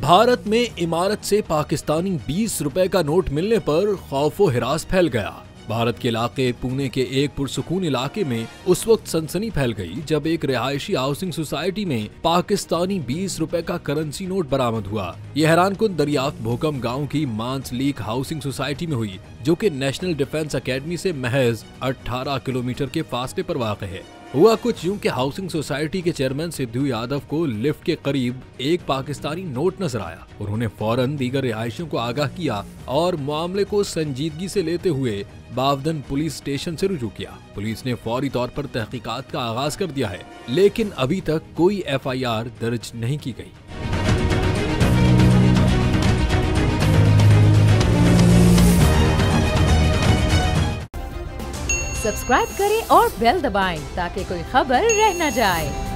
भारत में इमारत से पाकिस्तानी 20 रुपए का नोट मिलने पर खौफो हिरास फैल गया। भारत के इलाके पुणे के एक पुरसुकून इलाके में उस वक्त सनसनी फैल गई जब एक रिहायशी हाउसिंग सोसाइटी में पाकिस्तानी 20 रुपए का करेंसी नोट बरामद हुआ। यह हैरानकुन दरियाफ्त भोकम गांव की मानसलीक हाउसिंग सोसाइटी में हुई, जो कि नेशनल डिफेंस अकेडमी से महज 18 किलोमीटर के फासले पर वाक़ है। हुआ कुछ यूं कि हाउसिंग सोसाइटी के चेयरमैन सिद्धू यादव को लिफ्ट के करीब एक पाकिस्तानी नोट नजर आया। उन्होंने फौरन दीगर रिहायशियों को आगाह किया और मामले को संजीदगी से लेते हुए बावदन पुलिस स्टेशन से रुजू किया। पुलिस ने फौरी तौर पर तहकीकात का आगाज कर दिया है, लेकिन अभी तक कोई FIR दर्ज नहीं की गई। सब्सक्राइब करें और बेल दबाएं ताकि कोई खबर रह न जाए।